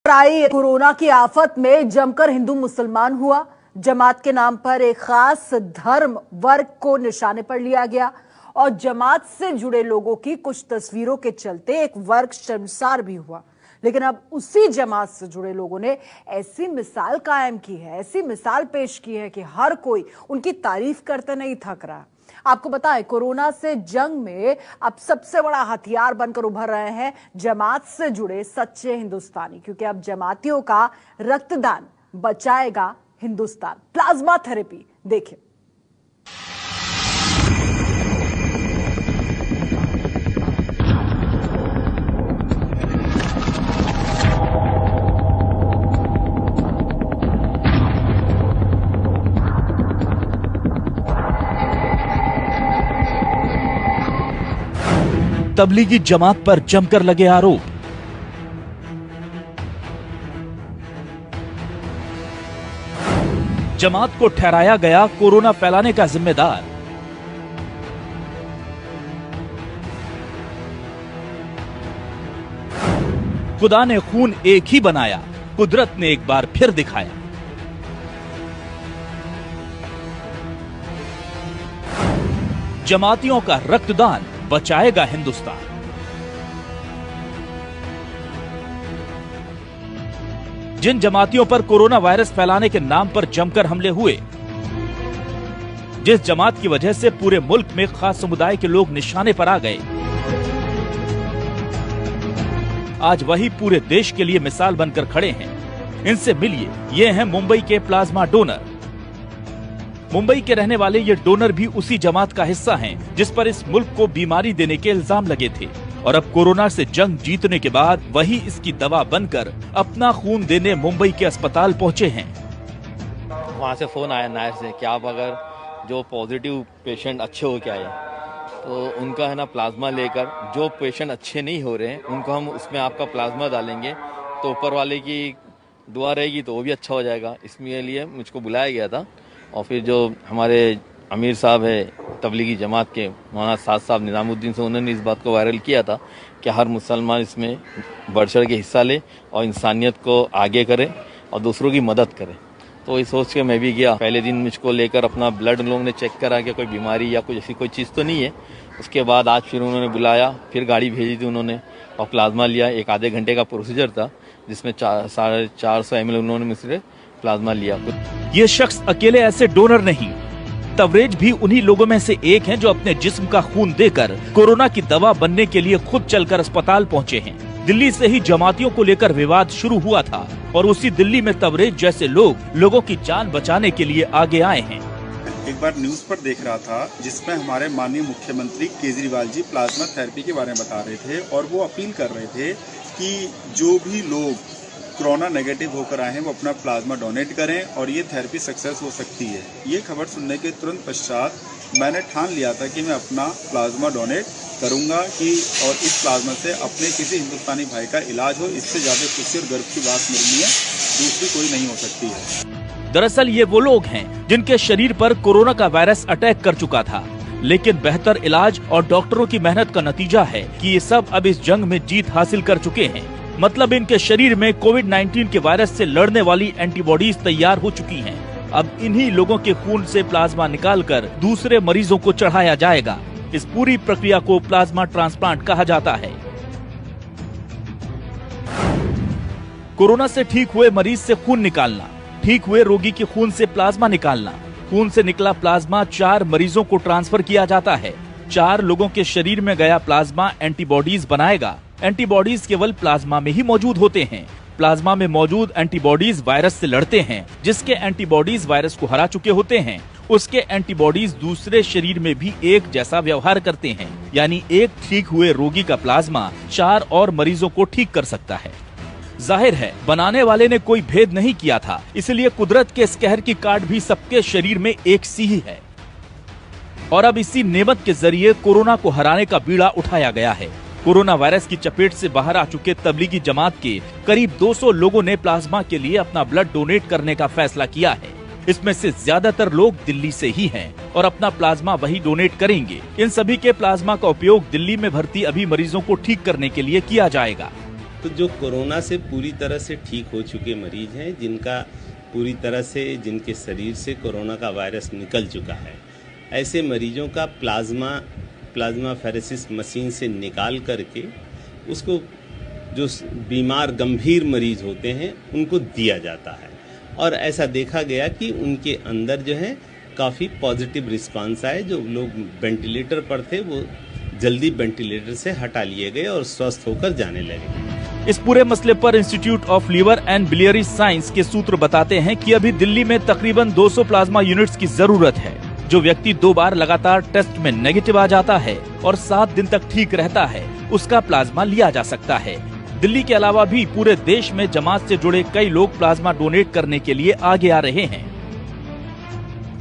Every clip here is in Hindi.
आई कोरोना की आफत में जमकर हिंदू मुसलमान हुआ। जमात के नाम पर एक खास धर्म वर्ग को निशाने पर लिया गया और जमात से जुड़े लोगों की कुछ तस्वीरों के चलते एक वर्ग शर्मसार भी हुआ। लेकिन अब उसी जमात से जुड़े लोगों ने ऐसी मिसाल कायम की है, ऐसी मिसाल पेश की है कि हर कोई उनकी तारीफ करते नहीं थक रहा। आपको बताएं, कोरोना से जंग में अब सबसे बड़ा हथियार बनकर उभर रहे हैं जमात से जुड़े सच्चे हिंदुस्तानी, क्योंकि अब जमातियों का रक्तदान बचाएगा हिंदुस्तान। प्लाज्मा थेरेपी देखिए। तबलीगी जमात पर जमकर लगे आरोप। जमात को ठहराया गया कोरोना फैलाने का जिम्मेदार। खुदा ने खून एक ही बनाया, कुदरत ने एक बार फिर दिखाया। जमातियों का रक्तदान बचाएगा हिंदुस्तान। जिन जमातियों पर कोरोना वायरस फैलाने के नाम पर जमकर हमले हुए, जिस जमात की वजह से पूरे मुल्क में खास समुदाय के लोग निशाने पर आ गए, आज वही पूरे देश के लिए मिसाल बनकर खड़े हैं। इनसे मिलिए, ये हैं मुंबई के प्लाज्मा डोनर। मुंबई के रहने वाले ये डोनर भी उसी जमात का हिस्सा हैं जिस पर इस मुल्क को बीमारी देने के इल्जाम लगे थे, और अब कोरोना से जंग जीतने के बाद वही इसकी दवा बनकर अपना खून देने मुंबई के अस्पताल पहुंचे हैं। वहाँ से फोन आया नायर से कि आप अगर जो पॉजिटिव पेशेंट अच्छे हो के आए तो उनका है ना प्लाज्मा लेकर, जो पेशेंट अच्छे नहीं हो रहे हैं उनको हम उसमें आपका प्लाज्मा डालेंगे तो ऊपर वाले की दुआ रहेगी तो वो भी अच्छा हो जाएगा। इसके लिए मुझको बुलाया गया था। और फिर जो हमारे अमीर साहब है तबलीगी जमात के, मौलाना साद साहब निज़ामुद्दीन से, उन्होंने इस बात को वायरल किया था कि हर मुसलमान इसमें बढ़ चढ़ के हिस्सा ले और इंसानियत को आगे करे और दूसरों की मदद करे। तो ये सोच के मैं भी गया। पहले दिन मुझको लेकर अपना ब्लड लोगों ने चेक करा कि कोई बीमारी या कुछ ऐसी कोई चीज़ तो नहीं है। उसके बाद आज फिर उन्होंने बुलाया, फिर गाड़ी भेजी थी उन्होंने और प्लाज्मा लिया। एक आधे घंटे का प्रोसीजर था जिसमें 450 ml उन्होंने मुझसे प्लाज्मा लिया। ये शख्स अकेले ऐसे डोनर नहीं, तवरेज भी उन्हीं लोगों में से एक हैं जो अपने जिस्म का खून देकर कोरोना की दवा बनने के लिए खुद चलकर अस्पताल पहुंचे हैं। दिल्ली से ही जमातियों को लेकर विवाद शुरू हुआ था और उसी दिल्ली में तवरेज जैसे लोग लोगों की जान बचाने के लिए आगे आए हैं। एक बार न्यूज पर देख रहा था जिसमें हमारे माननीय मुख्यमंत्री केजरीवाल जी प्लाज्मा थेरेपी के बारे में बता रहे थे और वो अपील कर रहे थे कि जो भी लोग कोरोना नेगेटिव होकर आए हैं वो अपना प्लाज्मा डोनेट करें और ये थेरेपी सक्सेस हो सकती है। ये खबर सुनने के तुरंत पश्चात मैंने ठान लिया था कि मैं अपना प्लाज्मा डोनेट करूंगा कि और इस प्लाज्मा से अपने किसी हिंदुस्तानी भाई का इलाज हो। इससे ज़्यादा खुशी और गर्व की बात मेरे लिए दूसरी कोई नहीं हो सकती है। दरअसल ये वो लोग हैं जिनके शरीर पर कोरोना का वायरस अटैक कर चुका था, लेकिन बेहतर इलाज और डॉक्टरों की मेहनत का नतीजा है कि ये सब अब इस जंग में जीत हासिल कर चुके हैं। मतलब इनके शरीर में कोविड-19 के वायरस से लड़ने वाली एंटीबॉडीज तैयार हो चुकी हैं। अब इन्हीं लोगों के खून से प्लाज्मा निकालकर दूसरे मरीजों को चढ़ाया जाएगा। इस पूरी प्रक्रिया को प्लाज्मा ट्रांसप्लांट कहा जाता है। कोरोना से ठीक हुए मरीज से खून निकालना, ठीक हुए रोगी के खून से प्लाज्मा निकालना। खून से निकला प्लाज्मा 4 मरीजों को ट्रांसफर किया जाता है। 4 लोगों के शरीर में गया प्लाज्मा एंटीबॉडीज बनाएगा। एंटीबॉडीज केवल प्लाज्मा में ही मौजूद होते हैं। प्लाज्मा में मौजूद एंटीबॉडीज वायरस से लड़ते हैं। जिसके एंटीबॉडीज वायरस को हरा चुके होते हैं, उसके एंटीबॉडीज दूसरे शरीर में भी एक जैसा व्यवहार करते हैं। यानी एक ठीक हुए रोगी का प्लाज्मा 4 और मरीजों को ठीक कर सकता है। जाहिर है बनाने वाले ने कोई भेद नहीं किया था, इसलिए कुदरत के इस कहर की काट भी सबके शरीर में एक सी ही है। और अब इसी नेमत के जरिए कोरोना को हराने का बीड़ा उठाया गया है। कोरोना वायरस की चपेट से बाहर आ चुके तबलीगी जमात के करीब 200 लोगों ने प्लाज्मा के लिए अपना ब्लड डोनेट करने का फैसला किया है। इसमें से ज्यादातर लोग दिल्ली से ही हैं और अपना प्लाज्मा वही डोनेट करेंगे। इन सभी के प्लाज्मा का उपयोग दिल्ली में भर्ती अभी मरीजों को ठीक करने के लिए किया जाएगा। तो जो कोरोना से पूरी तरह से ठीक हो चुके मरीज हैं, जिनका पूरी तरह से जिनके शरीर से कोरोना का वायरस निकल चुका है, ऐसे मरीजों का प्लाज्मा फेरेसिस मशीन से निकाल करके उसको जो बीमार गंभीर मरीज होते हैं उनको दिया जाता है। और ऐसा देखा गया कि उनके अंदर जो है काफ़ी पॉजिटिव रिस्पांस आए। जो लोग वेंटिलेटर पर थे वो जल्दी वेंटिलेटर से हटा लिए गए और स्वस्थ होकर जाने लगे। इस पूरे मसले पर Institute of Liver and Biliary Science के सूत्र बताते हैं कि अभी दिल्ली में तकरीबन 200 प्लाज्मा यूनिट्स की जरूरत है। जो व्यक्ति 2 बार लगातार टेस्ट में नेगेटिव आ जाता है और 7 दिन तक ठीक रहता है, उसका प्लाज्मा लिया जा सकता है। दिल्ली के अलावा भी पूरे देश में जमात से जुड़े कई लोग प्लाज्मा डोनेट करने के लिए आगे आ रहे हैं।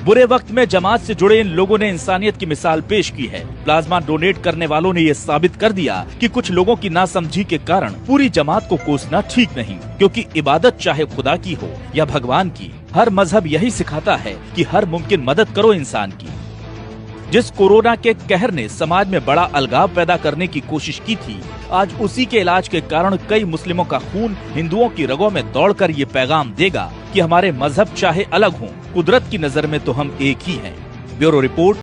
बुरे वक्त में जमात से जुड़े इन लोगों ने इंसानियत की मिसाल पेश की है। प्लाज्मा डोनेट करने वालों ने ये साबित कर दिया कि कुछ लोगों की नासमझी के कारण पूरी जमात को कोसना ठीक नहीं, क्योंकि इबादत चाहे खुदा की हो या भगवान की, हर मजहब यही सिखाता है कि हर मुमकिन मदद करो इंसान की। जिस कोरोना के कहर ने समाज में बड़ा अलगाव पैदा करने की कोशिश की थी, आज उसी के इलाज के कारण कई मुस्लिमों का खून हिंदुओं की रगों में दौड़कर ये पैगाम देगा कि हमारे मजहब चाहे अलग हों, कुदरत की नजर में तो हम एक ही हैं। Bureau report.